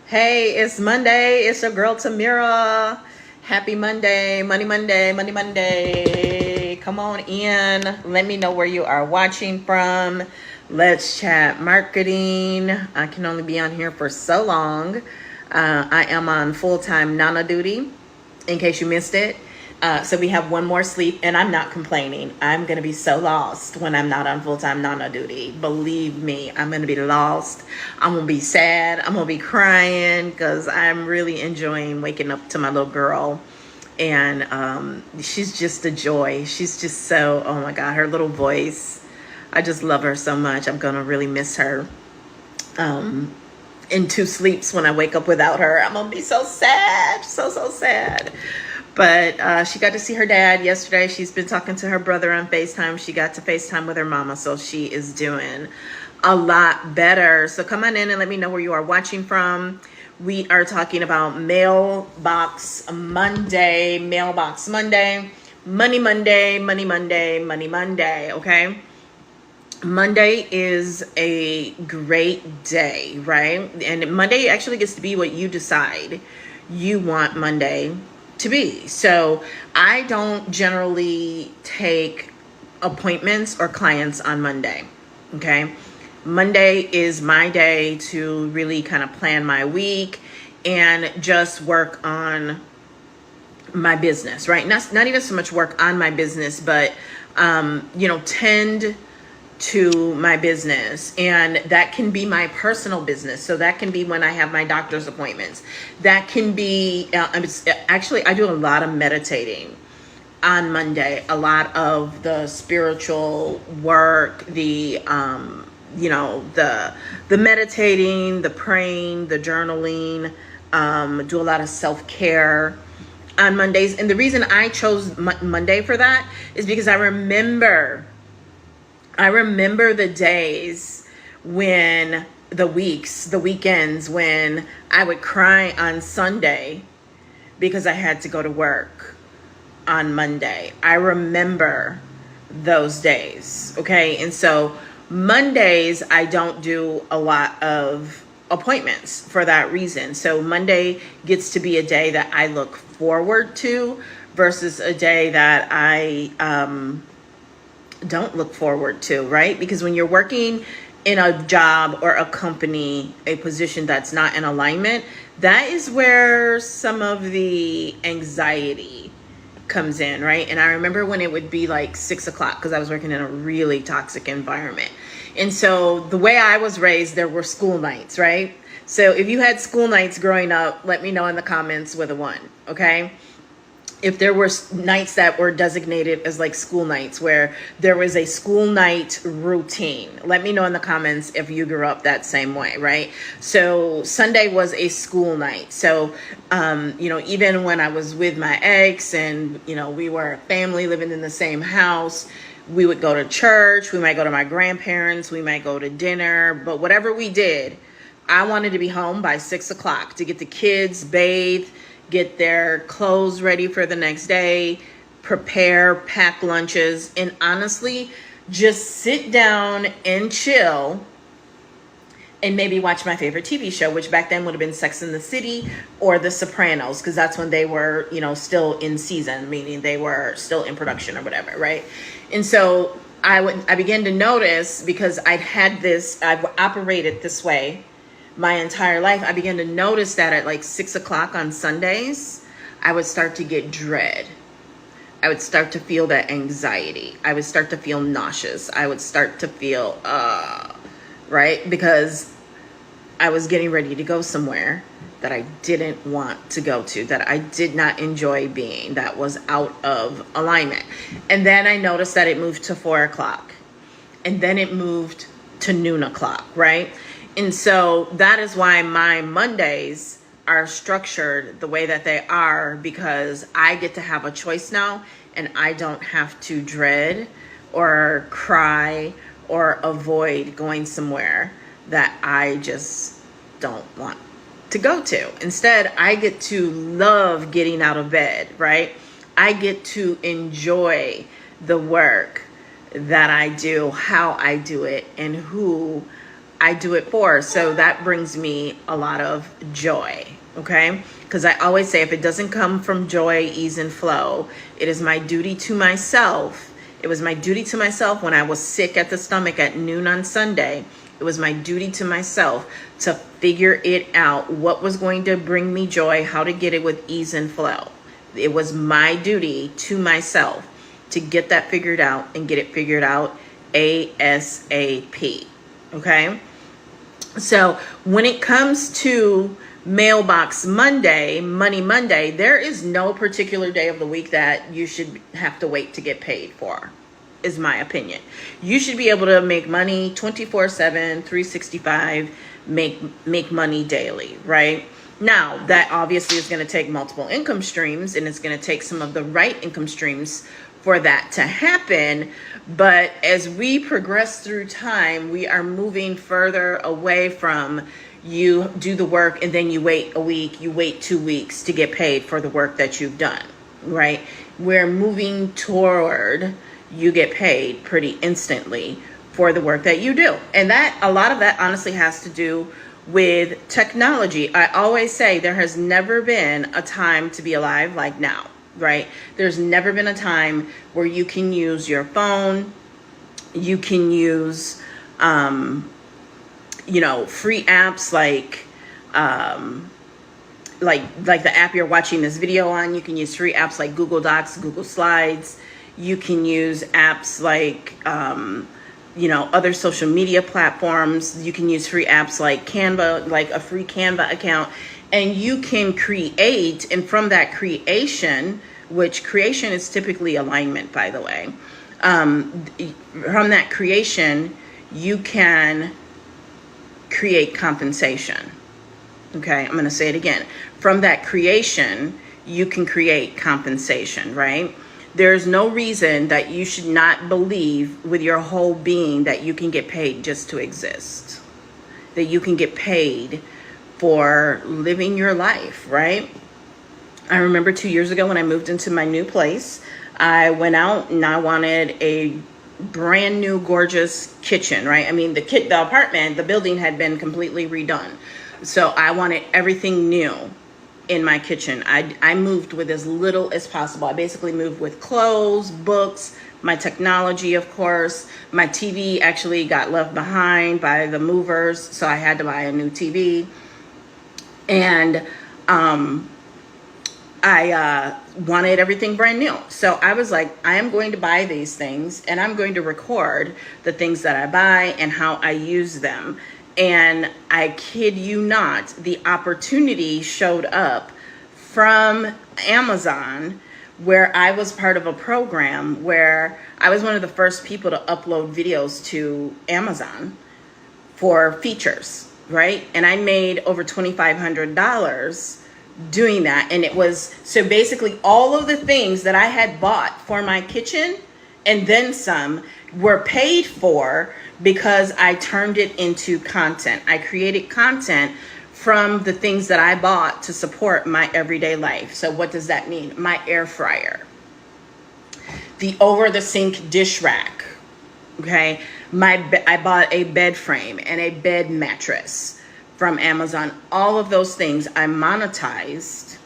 Hey, it's Monday. It's your girl Tamira. Happy Monday, Money Monday, Money Monday. Come on in. Let me know where you are watching from. Let's chat marketing. I can only be on here for so long. I am on full-time Nana duty, in case you missed it. So we have one more sleep, and I'm not complaining. I'm going to be so lost when I'm not on full-time Nana duty. Believe me, I'm going to be lost. I'm going to be sad. I'm going to be crying because I'm really enjoying waking up to my little girl. And she's just a joy. She's just so, oh my God, her little voice. I just love her so much. I'm going to really miss her. In two sleeps when I wake up without her. I'm going to be so sad. So sad. But she got to see her dad yesterday. She's been talking to her brother on FaceTime. She got to FaceTime with her mama, so she is doing a lot better. So come on in and let me know where you are watching from. We are talking about Mailbox Monday, Money Monday, Money Monday, Money Monday, okay? Monday is a great day, right? And Monday actually gets to be what you decide you want Monday to be. So I don't generally take appointments or clients on Monday. Okay. Monday is my day to really kind of plan my week and just work on my business, right? Not even so much work on my business, but, tend to my business, and that can be my personal business. So that can be when I have my doctor's appointments. That can be actually I do a lot of meditating on Monday, a lot of the spiritual work, the meditating, the praying, the journaling, do a lot of self-care on Mondays. And the reason I chose Monday for that is because I remember the days when the weekends when I would cry on Sunday because I had to go to work on Monday. I remember those days, okay? And so Mondays, I don't do a lot of appointments for that reason. So Monday gets to be a day that I look forward to versus a day that I don't look forward to, right? Because when you're working in a job or a company, a position that's not in alignment, that is where some of the anxiety comes in, right? And I remember when it would be like 6:00 because I was working in a really toxic environment. And so the way I was raised, there were school nights, right? So if you had school nights growing up, let me know in the comments with a 1, okay? If there were nights that were designated as like school nights where there was a school night routine, let me know in the comments if you grew up that same way, right? So Sunday was a school night. So, even when I was with my ex and, we were a family living in the same house, we would go to church, we might go to my grandparents, we might go to dinner, but whatever we did, I wanted to be home by 6:00 to get the kids bathed, get their clothes ready for the next day, prepare, pack lunches, and honestly, just sit down and chill and maybe watch my favorite TV show, which back then would have been Sex and the City or The Sopranos, because that's when they were, still in season, meaning they were still in production or whatever, right? And so I began to notice, because I've operated this way my entire life, I began to notice that at like 6:00 on Sundays, I would start to get dread. I would start to feel that anxiety. I would start to feel nauseous. I would start to feel, right? Because I was getting ready to go somewhere that I didn't want to go to, that I did not enjoy being, that was out of alignment. And then I noticed that it moved to 4:00, and then it moved to noon o'clock, right? And so that is why my Mondays are structured the way that they are, because I get to have a choice now, and I don't have to dread or cry or avoid going somewhere that I just don't want to go to. Instead, I get to love getting out of bed, right? I get to enjoy the work that I do, how I do it, and who I do it for. So that brings me a lot of joy, okay? Because I always say, if it doesn't come from joy, ease, and flow, it is my duty to myself. It was my duty to myself when I was sick at the stomach at noon on Sunday. It was my duty to myself to figure it out, what was going to bring me joy, how to get it with ease and flow. It was my duty to myself to get that figured out and get it figured out ASAP, okay? So when it comes to Mailbox Monday, Money Monday, there is no particular day of the week that you should have to wait to get paid for, is my opinion. You should be able to make money 24/7, 365, make money daily, right? Now, that obviously is going to take multiple income streams, and it's going to take some of the right income streams for that to happen. But as we progress through time, we are moving further away from you do the work and then you wait a week, you wait 2 weeks to get paid for the work that you've done, right? We're moving toward you get paid pretty instantly for the work that you do. And that, a lot of that honestly has to do with technology. I always say there has never been a time to be alive like now, right? There's never been a time where you can use your phone, you can use, free apps like the app you're watching this video on. You can use free apps like Google Docs, Google Slides. You can use apps like, other social media platforms. You can use free apps like Canva, like a free Canva account, and you can create. And from that creation, which creation is typically alignment, by the way, from that creation, you can create compensation. Okay, I'm going to say it again. From that creation, you can create compensation, right? There's no reason that you should not believe with your whole being that you can get paid just to exist, that you can get paid for living your life, right? I remember 2 years ago when I moved into my new place, I went out and I wanted a brand new gorgeous kitchen, right? I mean, the apartment, the building had been completely redone. So I wanted everything new in my kitchen. I moved with as little as possible. I basically moved with clothes, books, my technology, of course. My TV actually got left behind by the movers, so I had to buy a new TV. And I wanted everything brand new. So I was like, I am going to buy these things and I'm going to record the things that I buy and how I use them. And I kid you not, the opportunity showed up from Amazon, where I was part of a program where I was one of the first people to upload videos to Amazon for features, right? And I made over $2,500 doing that. And it was, so basically all of the things that I had bought for my kitchen and then some were paid for because I turned it into content. I created content from the things that I bought to support my everyday life. So what does that mean? My air fryer, the over the sink dish rack, okay? I bought a bed frame and a bed mattress from Amazon. All of those things I monetized,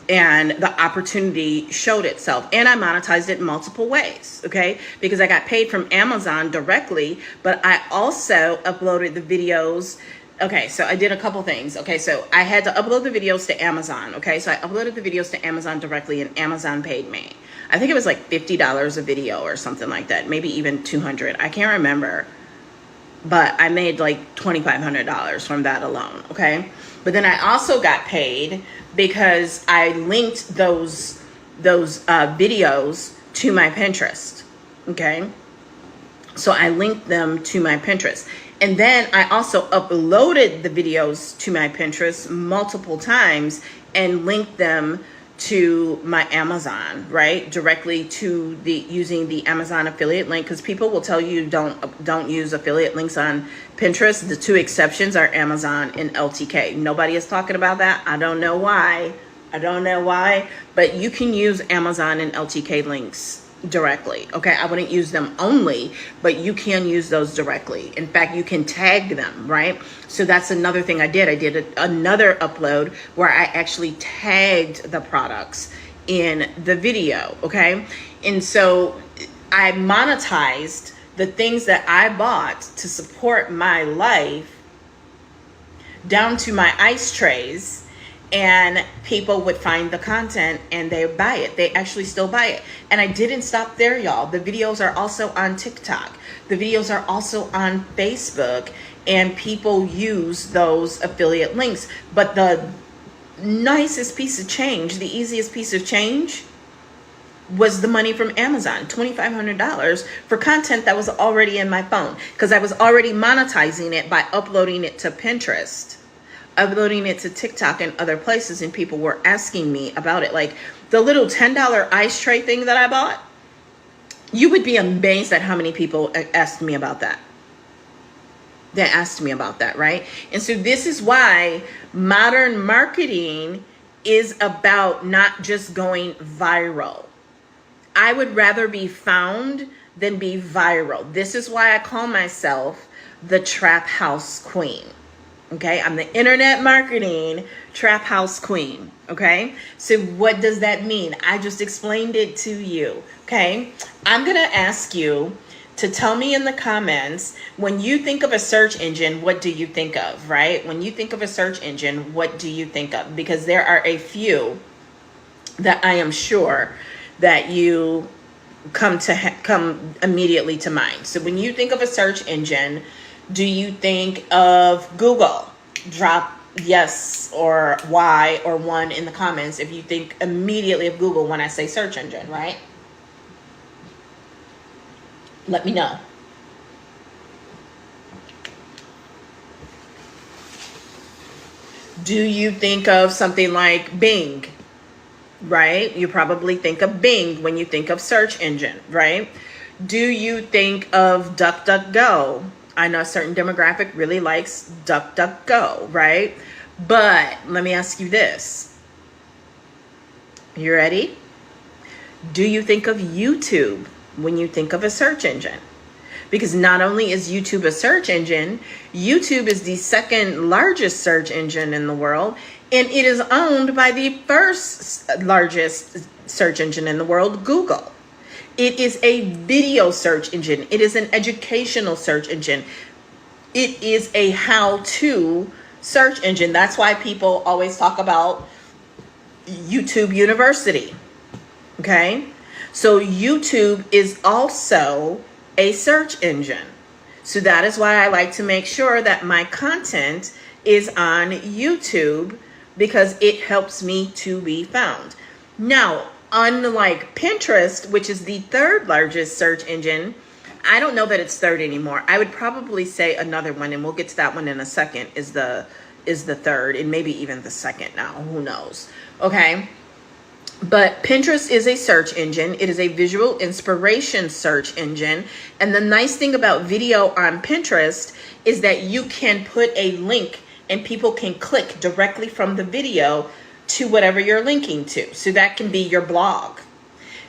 and the opportunity showed itself, and I monetized it in multiple ways, okay? Because I got paid from Amazon directly, but I also uploaded the videos. Okay, so I did a couple things. Okay, so I had to upload the videos to Amazon, okay? So I uploaded the videos to Amazon directly, and Amazon paid me. I think it was like $50 a video or something like that, maybe even $200. I can't remember, but I made like $2,500 from that alone, okay? But then I also got paid because I linked those videos to my Pinterest, okay? So I linked them to my Pinterest. And then I also uploaded the videos to my Pinterest multiple times and linked them to my Amazon, right? Directly to using the Amazon affiliate link, because people will tell you don't use affiliate links on Pinterest. The two exceptions are Amazon and LTK. Nobody is talking about that. I don't know why, but you can use Amazon and LTK links directly. Okay, I wouldn't use them only, but you can use those directly. In fact, you can tag them, right? So that's another thing I did. I did another upload where I actually tagged the products in the video. Okay, and so I monetized the things that I bought to support my life down to my ice trays, and people would find the content and they buy it. They actually still buy it. And I didn't stop there, y'all. The videos are also on TikTok. The videos are also on Facebook, and people use those affiliate links. But the nicest piece of change, the easiest piece of change, was the money from Amazon, $2,500 for content that was already in my phone, because I was already monetizing it by uploading it to Pinterest, uploading it to TikTok and other places, and people were asking me about it. Like the little $10 ice tray thing that I bought, you would be amazed at how many people asked me about that. They asked me about that, right? And so this is why modern marketing is about not just going viral. I would rather be found than be viral. This is why I call myself the Trap House Queen. Okay, I'm the internet marketing Trap House Queen. Okay, so what does that mean? I just explained it to you. Okay, I'm gonna ask you to tell me in the comments, when you think of a search engine, what do you think of, right? When you think of a search engine, what do you think of? Because there are a few that I am sure that you come immediately to mind. So when you think of a search engine, do you think of Google? Drop yes or Y or 1 in the comments if you think immediately of Google when I say search engine, right? Let me know. Do you think of something like Bing? Right? You probably think of Bing when you think of search engine, right? Do you think of DuckDuckGo? I know a certain demographic really likes DuckDuckGo, right? But let me ask you this. You ready? Do you think of YouTube when you think of a search engine? Because not only is YouTube a search engine, YouTube is the second largest search engine in the world, and it is owned by the first largest search engine in the world, Google. It is a video search engine. It is an educational search engine. It is a how-to search engine. That's why people always talk about YouTube University. Okay? So YouTube is also a search engine. So that is why I like to make sure that my content is on YouTube, because it helps me to be found. Now, unlike Pinterest, which is the third largest search engine, I don't know that it's third anymore. I would probably say another one, and we'll get to that one in a second, is the third, and maybe even the second now. Who knows? Okay. But Pinterest is a search engine. It is a visual inspiration search engine. And the nice thing about video on Pinterest is that you can put a link and people can click directly from the video to whatever you're linking to. So that can be your blog.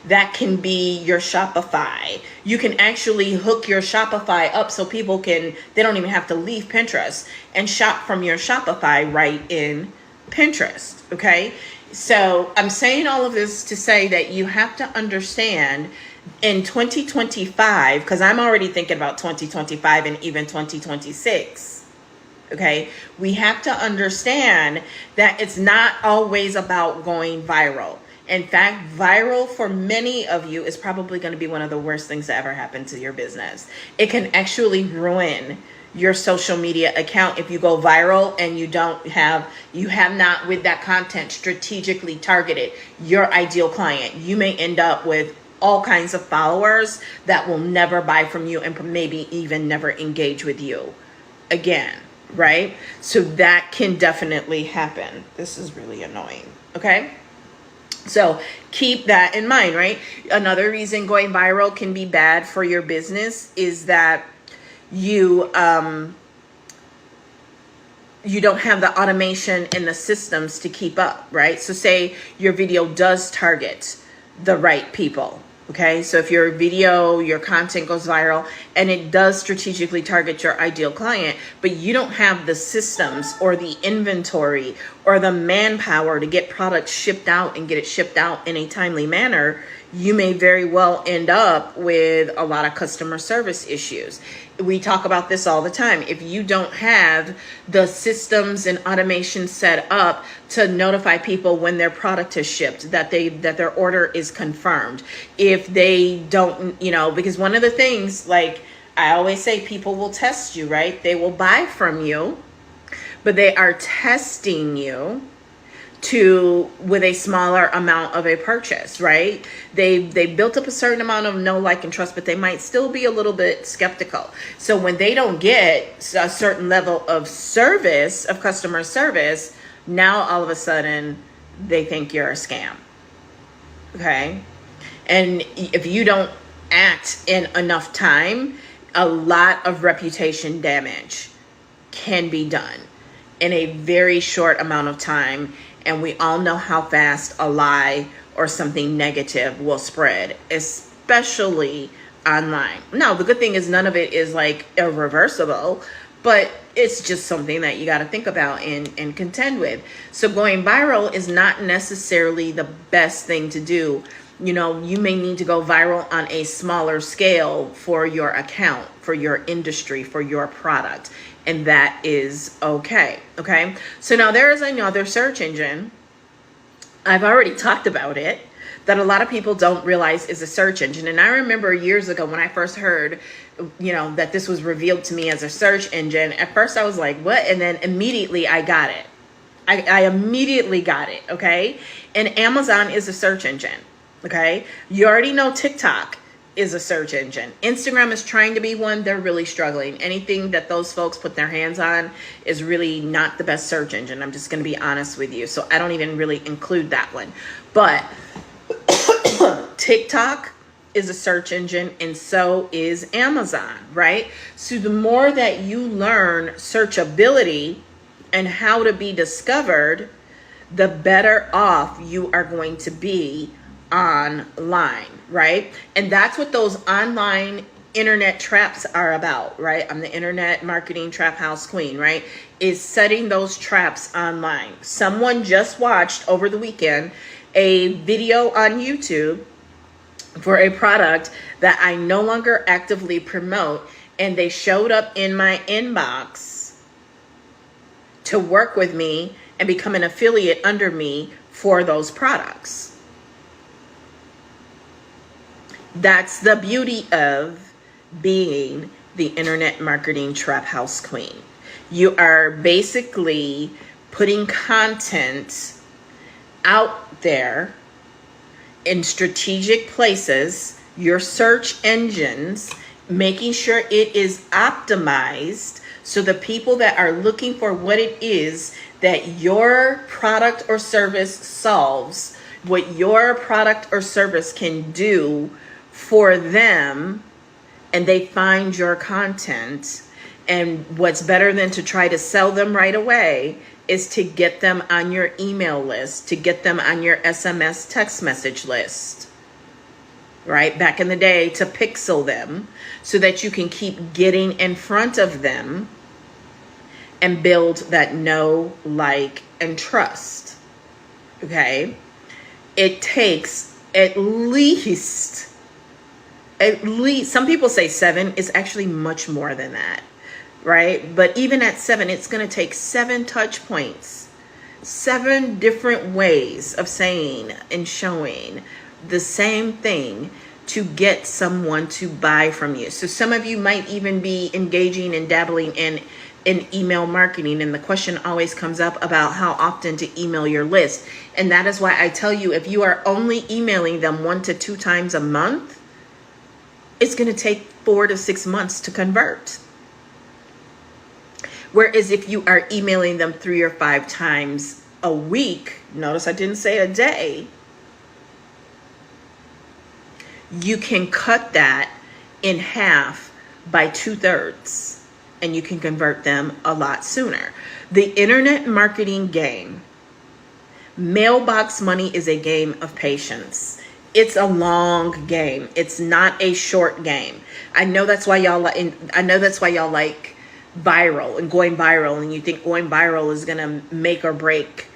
That can be your Shopify. You can actually hook your Shopify up so people they don't even have to leave Pinterest and shop from your Shopify right in Pinterest. Okay. So I'm saying all of this to say that you have to understand in 2025, because I'm already thinking about 2025 and even 2026. Okay, we have to understand that it's not always about going viral. In fact, viral for many of you is probably going to be one of the worst things that ever happened to your business. It can actually ruin your social media account if you go viral and you have not with that content strategically targeted your ideal client. You may end up with all kinds of followers that will never buy from you and maybe even never engage with you again. Right? So that can definitely happen. This is really annoying. Okay? So keep that in mind, right? Another reason going viral can be bad for your business is that you don't have the automation and the systems to keep up, right? So say your video does target the right people, Okay, so if your video, your content goes viral and it does strategically target your ideal client, but you don't have the systems or the inventory or the manpower to get products shipped out and get it shipped out in a timely manner, you may very well end up with a lot of customer service issues. We talk about this all the time. If you don't have the systems and automation set up to notify people when their product is shipped, that their order is confirmed, if they don't, because one of the things, like I always say, people will test you, right? They will buy from you, but they are testing you with a smaller amount of a purchase, right? They built up a certain amount of know, like, and trust, but they might still be a little bit skeptical. So when they don't get a certain level of service, of customer service, now all of a sudden they think you're a scam. Okay? And if you don't act in enough time, a lot of reputation damage can be done in a very short amount of time. And we all know how fast a lie or something negative will spread, especially online. Now, the good thing is none of it is like irreversible, but it's just something that you got to think about and contend with. So going viral is not necessarily the best thing to do. You may need to go viral on a smaller scale for your account, for your industry, for your product. And that is okay. Okay. So now there is another search engine. I've already talked about it, that a lot of people don't realize is a search engine. And I remember years ago when I first heard, that this was revealed to me as a search engine. At first I was like, what? And then immediately I got it. I immediately got it. Okay. And Amazon is a search engine. Okay. You already know TikTok is a search engine. Instagram is trying to be one. They're really struggling. Anything that those folks put their hands on is really not the best search engine. I'm just going to be honest with you. So I don't even really include that one. But TikTok is a search engine, and so is Amazon, right? So the more that you learn searchability and how to be discovered, the better off you are going to be online, right? And that's what those online internet traps are about, right? I'm the internet marketing trap house queen, right? Is setting those traps online. Someone just watched over the weekend a video on YouTube for a product that I no longer actively promote, and they showed up in my inbox to work with me and become an affiliate under me for those products. That's the beauty of being the internet marketing trap house queen. You are basically putting content out there in strategic places, your search engines, making sure it is optimized so the people that are looking for what it is that your product or service solves, what your product or service can do for them, and they find your content. And what's better than to try to sell them right away is to get them on your email list, to get them on your SMS text message list, right? Back in the day, to pixel them so that you can keep getting in front of them and build that know, like, and trust. Okay? It takes at least, some people say 7, it's actually much more than that, right? But even at 7, it's going to take 7 touch points, 7 different ways of saying and showing the same thing to get someone to buy from you. So some of you might even be engaging and dabbling in email marketing, and the question always comes up about how often to email your list. And that is why I tell you, if you are only emailing them 1 to 2 times a month, it's going to take 4 to 6 months to convert. Whereas if you are emailing them 3 or 5 times a week, notice I didn't say a day, you can cut that in half by 2/3, and you can convert them a lot sooner. The internet marketing game, mailbox money, is a game of patience. It's a long game. It's not a short game. I know that's why y'all like viral and going viral, and you think going viral is gonna make or break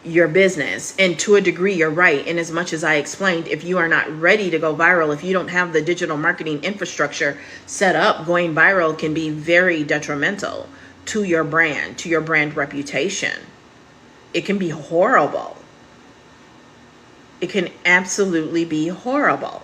your business. And to a degree, you're right. And as much as I explained, if you are not ready to go viral, if you don't have the digital marketing infrastructure set up, going viral can be very detrimental to your brand reputation. It can be horrible. It can absolutely be horrible.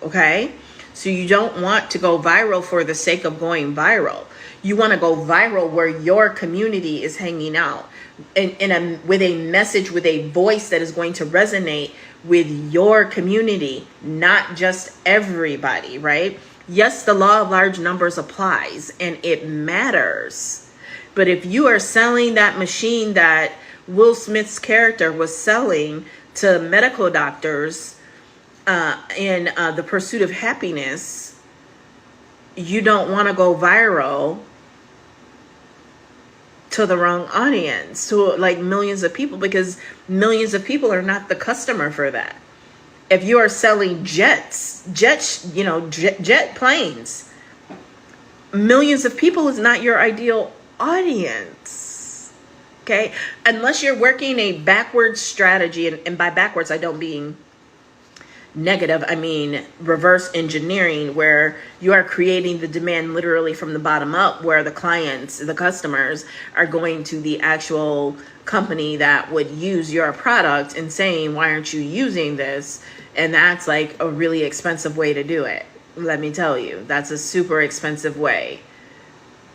Okay? So you don't want to go viral for the sake of going viral. You want to go viral where your community is hanging out with a message, with a voice that is going to resonate with your community, not just everybody, right? Yes, the law of large numbers applies and it matters. But if you are selling that machine that Will Smith's character was selling to medical doctors in the pursuit of happiness, you don't want to go viral to the wrong audience, to like millions of people, because millions of people are not the customer for that. If you are selling jet planes, millions of people is not your ideal audience. Okay, unless you're working a backwards strategy, and by backwards I don't mean negative, I mean reverse engineering, where you are creating the demand literally from the bottom up, where the clients, the customers are going to the actual company that would use your product and saying, why aren't you using this? And that's like a really expensive way to do it. Let me tell you, that's a super expensive way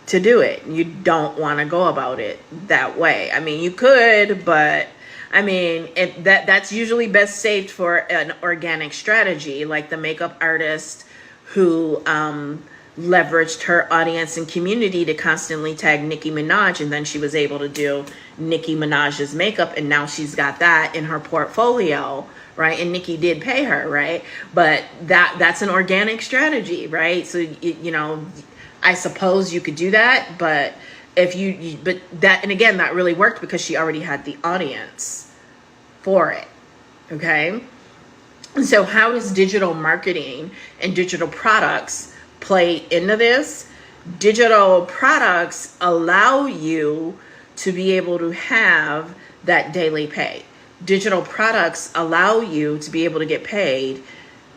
to do it. You don't want to go about it that way. I mean, you could, but I mean, that's usually best saved for an organic strategy, like the makeup artist who leveraged her audience and community to constantly tag Nicki Minaj, and then she was able to do Nicki Minaj's makeup, and now she's got that in her portfolio, right? And Nicki did pay her, right? But that's an organic strategy, right? So you know, I suppose you could do that, but but that, and again, that really worked because she already had the audience for it. Okay. So how does digital marketing and digital products play into this? Digital products allow you to be able to have that daily pay. Digital products allow you to be able to get paid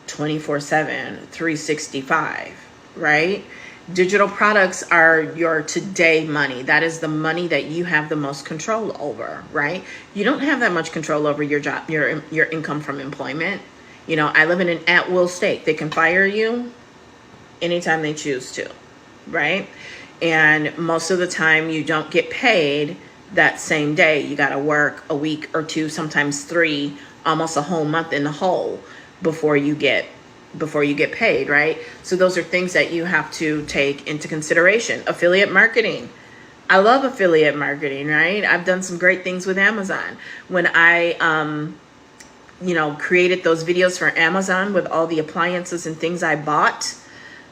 24/7, 365, right? Digital products are your today money. That is the money that you have the most control over, right? You don't have that much control over your job, your income from employment. You know, I live in an at-will state. They can fire you anytime they choose to, right? And most of the time you don't get paid that same day. You got to work a week or two, sometimes 3, almost a whole month in the hole before you get paid, right? So those are things that you have to take into consideration. Affiliate marketing. I love affiliate marketing, right? I've done some great things with Amazon. When I, created those videos for Amazon with all the appliances and things I bought,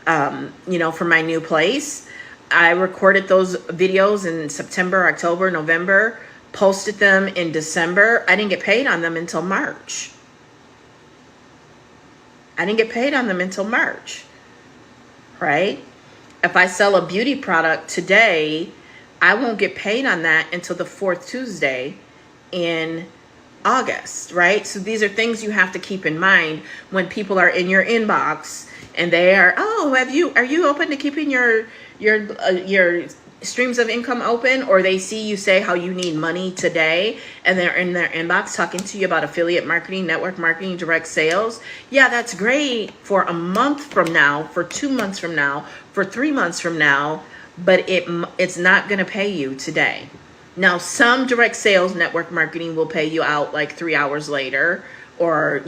for my new place, I recorded those videos in September, October, November, posted them in December. I didn't get paid on them until March. Right? If I sell a beauty product today, I won't get paid on that until the 4th Tuesday in August, right? So these are things you have to keep in mind when people are in your inbox and they are, are you open to keeping your streams of income open? Or they see you say how you need money today and they're in their inbox talking to you about affiliate marketing, network marketing, direct sales. Yeah, that's great for a month from now, for 2 months from now, for 3 months from now, but it's not going to pay you today. Now, some direct sales network marketing will pay you out like 3 hours later, or,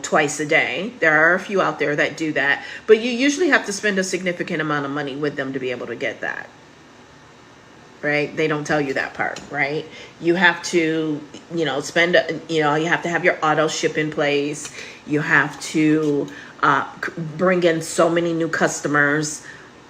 twice a day. There are a few out there that do that, but you usually have to spend a significant amount of money with them to be able to get that. Right? They don't tell you that part, right? You have to, you have to have your auto ship in place. You have to bring in so many new customers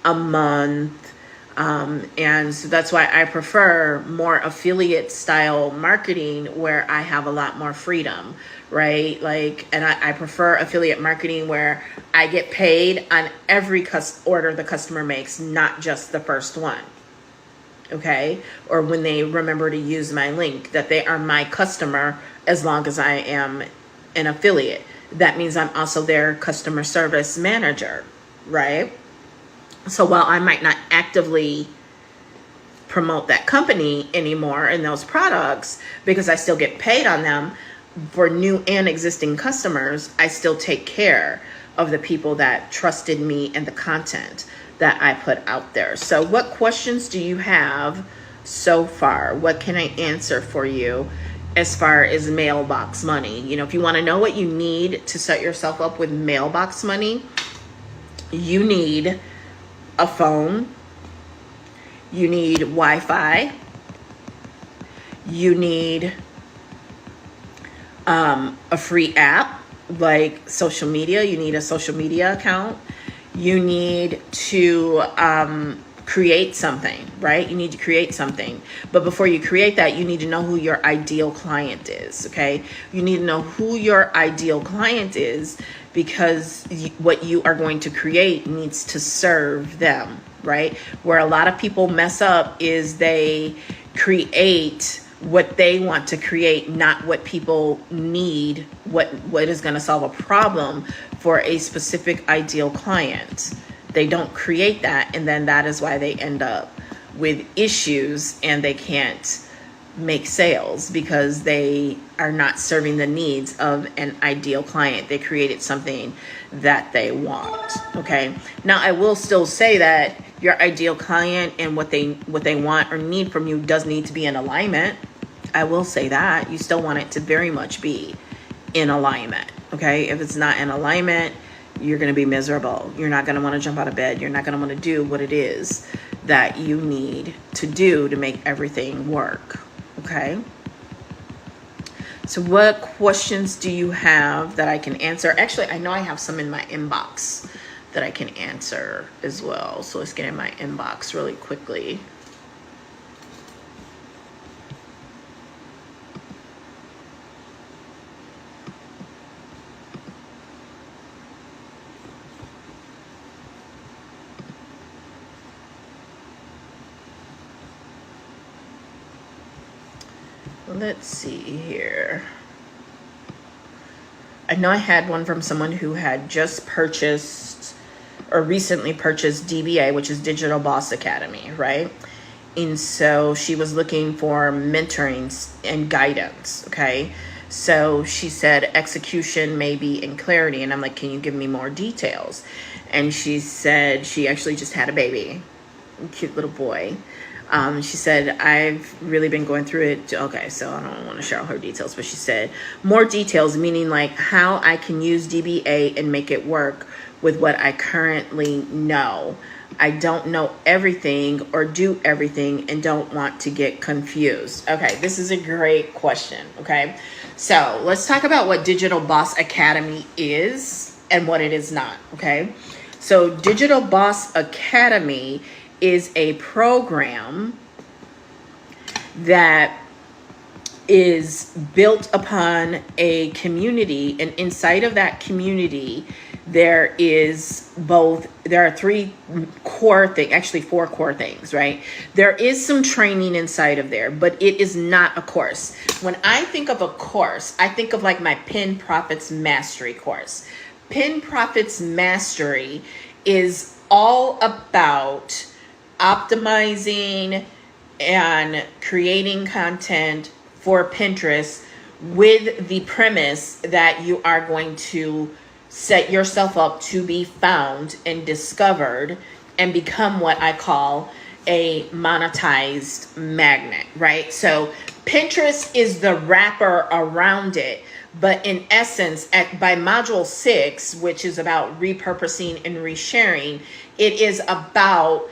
a month. And so that's why I prefer more affiliate style marketing where I have a lot more freedom, right? Like, and I prefer affiliate marketing where I get paid on every order the customer makes, not just the first one. Okay. Or when they remember to use my link, that they are my customer as long as I am an affiliate. That means I'm also their customer service manager, right? So while I might not actively promote that company anymore and those products, because I still get paid on them for new and existing customers, I still take care of the people that trusted me and the content that I put out there. So what questions do you have so far? What can I answer for you as far as mailbox money? You know, if you want to know what you need to set yourself up with mailbox money, you need a phone, you need Wi-Fi, you need a free app like social media. You need a social media account. You need to create something, right? You need to create something. But before you create that, you need to know who your ideal client is, okay? You need to know who your ideal client is, because what you are going to create needs to serve them, right? Where a lot of people mess up is they create what they want to create, not what people need, what is going to solve a problem for a specific ideal client. They don't create that, and then that is why they end up with issues and they can't make sales, because they are not serving the needs of an ideal client. They created something that they want. Okay. Now I will still say that your ideal client and what they want or need from you does need to be in alignment. I will say that you still want it to very much be in alignment. Okay. If it's not in alignment, you're going to be miserable. You're not going to want to jump out of bed. You're not going to want to do what it is that you need to do to make everything work. Okay. So what questions do you have that I can answer? Actually, I know I have some in my inbox that I can answer as well. So let's get in my inbox really quickly. Let's see here. I know I had one from someone who had just purchased or recently purchased DBA, which is Digital Boss Academy, right? And so she was looking for mentoring and guidance, okay? So she said execution, maybe, and clarity. And I'm like, can you give me more details? And she said she actually just had a baby, a cute little boy. She said, I've really been going through it. Okay, so I don't want to share all her details, but she said more details, meaning like how I can use DBA and make it work with what I currently know. I don't know everything or do everything and don't want to get confused. Okay, this is a great question. Okay, so let's talk about what Digital Boss Academy is and what it is not. Okay, so Digital Boss Academy is a program that is built upon a community, and inside of that community there are three core things, actually four core things, right? There is some training inside of there, but it is not a course. When I think of a course, I think of like my Pin Profits Mastery course. Pin Profits Mastery is all about optimizing and creating content for Pinterest with the premise that you are going to set yourself up to be found and discovered and become what I call a monetized magnet, right? So Pinterest is the wrapper around it. But in essence, by module 6, which is about repurposing and resharing, it is about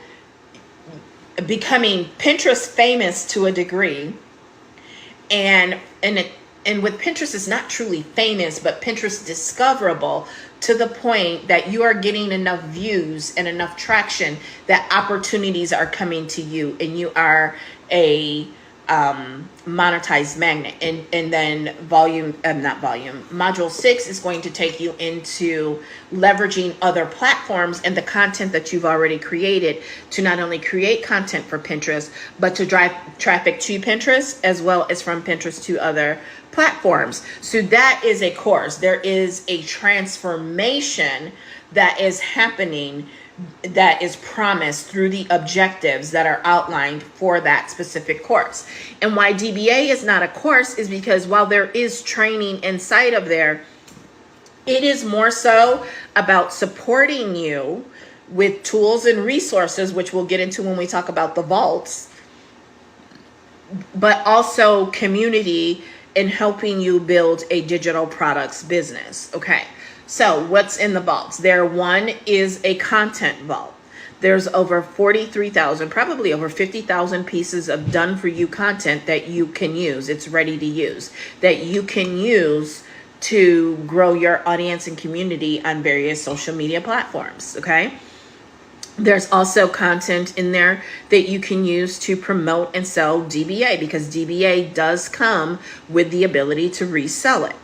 becoming Pinterest famous to a degree, and and with Pinterest, it's not truly famous, but Pinterest discoverable to the point that you are getting enough views and enough traction that opportunities are coming to you, and you are a monetized magnet. And then module 6 is going to take you into leveraging other platforms and the content that you've already created to not only create content for Pinterest, but to drive traffic to Pinterest as well as from Pinterest to other platforms. So that is a course. There is a transformation that is happening, that is promised through the objectives that are outlined for that specific course. And why DBA is not a course is because while there is training inside of there, it is more so about supporting you with tools and resources, which we'll get into when we talk about the vaults, but also community in helping you build a digital products business. Okay. So what's in the vaults? One is a content vault. There's over 43,000, probably over 50,000 pieces of done for you content that you can use. It's ready to use, that you can use to grow your audience and community on various social media platforms. Okay. There's also content in there that you can use to promote and sell DBA, because DBA does come with the ability to resell it.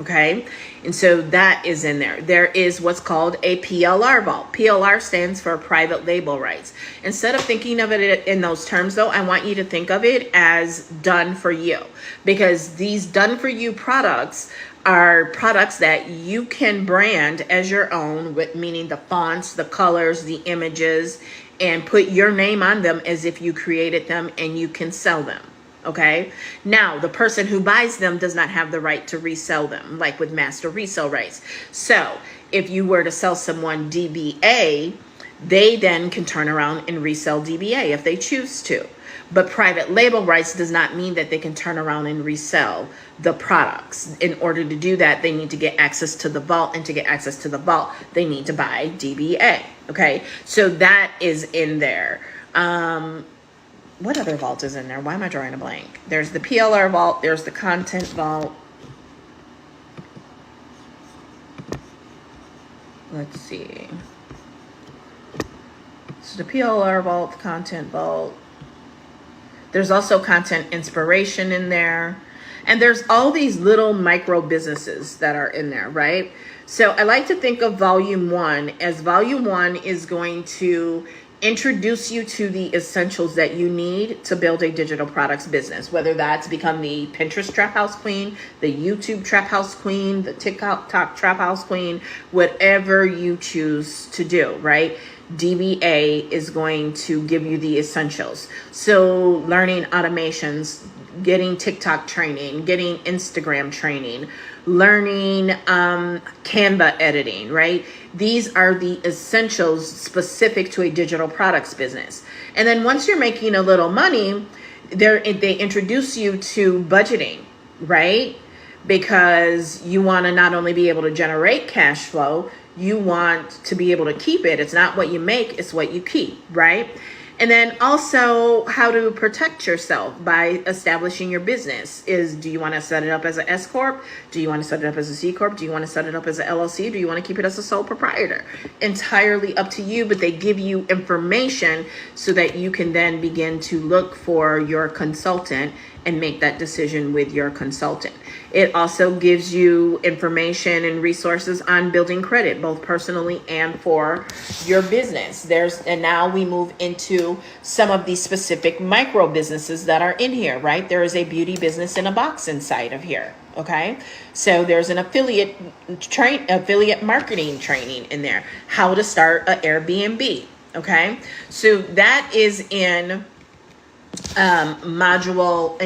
Okay. And so that is in there. There is what's called a PLR vault. PLR stands for private label rights. Instead of thinking of it in those terms, though, I want you to think of it as done for you, because these done for you products are products that you can brand as your own, with meaning the fonts, the colors, the images, and put your name on them as if you created them, and you can sell them. Okay. Now, the person who buys them does not have the right to resell them, like with master resale rights. So if you were to sell someone DBA, they then can turn around and resell DBA if they choose to. But private label rights does not mean that they can turn around and resell the products. In order to do that, they need to get access to the vault, and to get access to the vault, they need to buy DBA. Okay. So that is in there. What other vault is in there? Why am I drawing a blank? There's the PLR vault. There's the content vault. Let's see. So the PLR vault, content vault. There's also content inspiration in there. And there's all these little micro businesses that are in there, right? So I like to think of volume 1 as volume 1 is going to introduce you to the essentials that you need to build a digital products business, whether that's become the Pinterest Trap House Queen, the YouTube Trap House Queen, the TikTok Trap House Queen, whatever you choose to do, right? DBA is going to give you the essentials. So learning automations, getting TikTok training, getting Instagram training, learning Canva editing, right? These are the essentials specific to a digital products business. And then once you're making a little money, they introduce you to budgeting, right? Because you want to not only be able to generate cash flow, you want to be able to keep it. It's not what you make, it's what you keep, right? And then also how to protect yourself by establishing your business do you want to set it up as an S Corp? Do you want to set it up as a C Corp? Do you want to set it up as an LLC? Do you want to keep it as a sole proprietor? Entirely up to you, but they give you information so that you can then begin to look for your consultant and make that decision with your consultant. It also gives you information and resources on building credit, both personally and for your business. And now we move into some of these specific micro businesses that are in here, right? There is a beauty business in a box inside of here. Okay. So there's an affiliate marketing training in there, how to start an Airbnb. Okay. So that is in module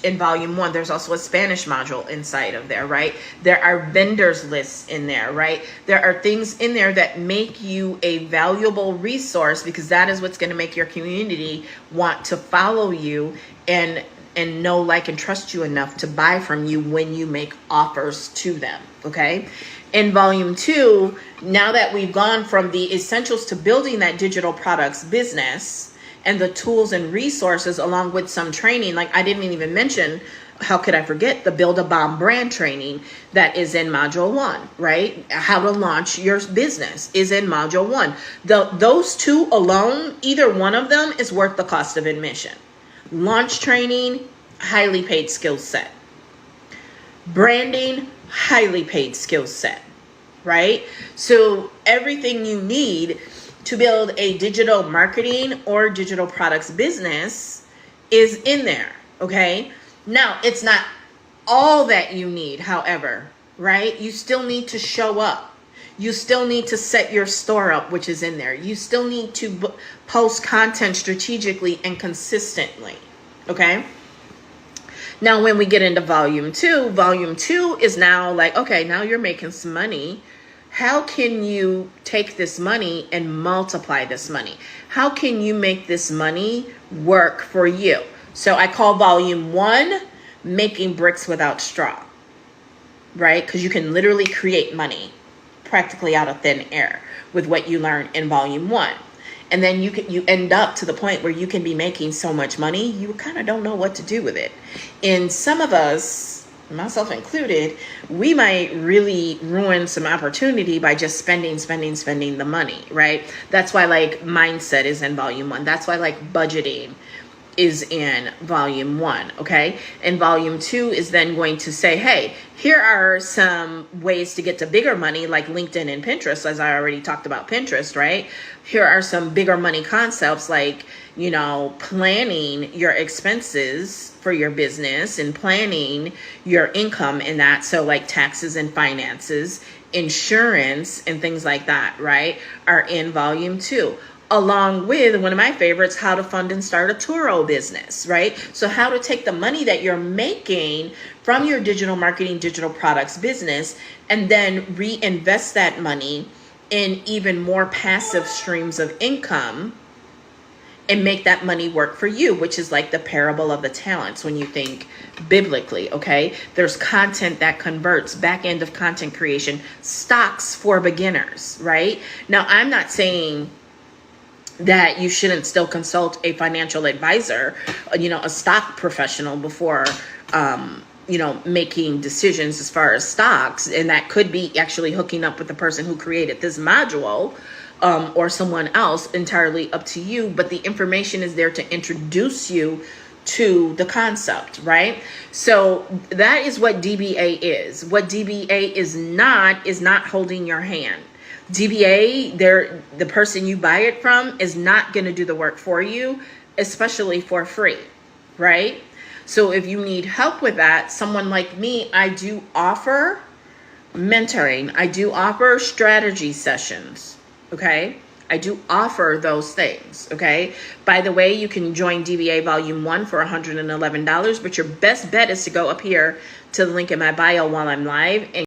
in volume 1. There's also a Spanish module inside of there, right? There are vendors lists in there, right? There are things in there that make you a valuable resource, because that is what's going to make your community want to follow you and know, like, and trust you enough to buy from you when you make offers to them. Okay. In volume 2, now that we've gone from the essentials to building that digital products business, and the tools and resources along with some training. Like I didn't even mention, how could I forget the Build a Bomb brand training that is in module 1, right? How to launch your business is in module 1. Those two alone, either one of them is worth the cost of admission. Launch training, highly paid skill set. Branding, highly paid skill set, right? So everything you need to build a digital marketing or digital products business is in there, okay? Now, it's not all that you need, however, right? You still need to show up. You still need to set your store up, which is in there. You still need to post content strategically and consistently, okay? Now, when we get into volume 2 is now like, okay, now you're making some money. How can you take this money and multiply this money? How can you make this money work for you? So I call volume 1, making bricks without straw, right? Because you can literally create money practically out of thin air with what you learn in volume 1. And then you end up to the point where you can be making so much money, you kind of don't know what to do with it. And some of us, myself included, we might really ruin some opportunity by just spending the money, right? That's why like mindset is in volume 1. That's why like budgeting is in volume 1, okay? And volume 2 is then going to say, hey, here are some ways to get to bigger money like LinkedIn and Pinterest, as I already talked about Pinterest, right? Here are some bigger money concepts like, you know, planning your expenses for your business and planning your income in that. So like taxes and finances, insurance and things like that, right, are in volume 2. Along with one of my favorites, how to fund and start a Turo business, right? So how to take the money that you're making from your digital marketing, digital products business, and then reinvest that money in even more passive streams of income and make that money work for you, which is like the parable of the talents when you think biblically, okay? There's content that converts, back end of content creation, stocks for beginners, right? Now, I'm not saying that you shouldn't still consult a financial advisor, you know, a stock professional before, you know, making decisions as far as stocks. And that could be actually hooking up with the person who created this module, or someone else, entirely up to you. But the information is there to introduce you to the concept, right? So that is what DBA is. What DBA is not holding your hand. DBA, the person you buy it from is not going to do the work for you, especially for free, right? So if you need help with that, someone like me, I do offer mentoring. I do offer strategy sessions, okay? I do offer those things, okay? By the way, you can join DBA Volume 1 for $111, but your best bet is to go up here to the link in my bio while I'm live and